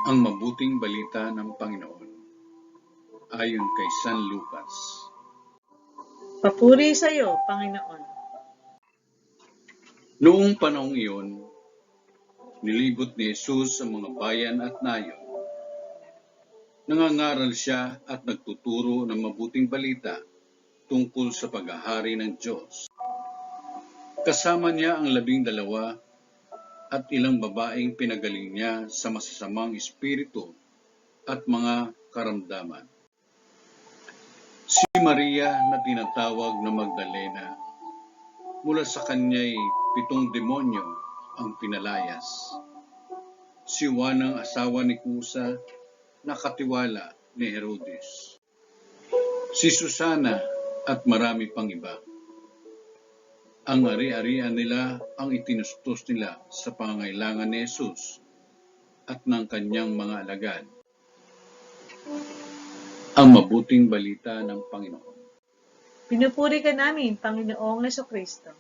Ang mabuting balita ng Panginoon ayon kay San Lucas. Papuri sa iyo, Panginoon. Noong panahong iyon, nilibot ni Jesus ang mga bayan at nayon. Nangangaral siya at nagtuturo ng mabuting balita tungkol sa paghahari ng Diyos. Kasama niya ang 12 at ilang babaeng pinagaling niya sa masasamang espiritu at mga karamdaman. Si Maria na tinatawag na Magdalena, mula sa kanya'y 7 demonyo ang pinalayas. Si Juan ang asawa ni Kusa na katiwala ni Herodes. Si Susana at marami pang iba. Ang ari-arian nila ang itinustos nila sa pangangailangan ni Jesus at ng kanyang mga alagad. Ang mabuting balita ng Panginoon. Pinupuri ka namin, Panginoong Jesucristo.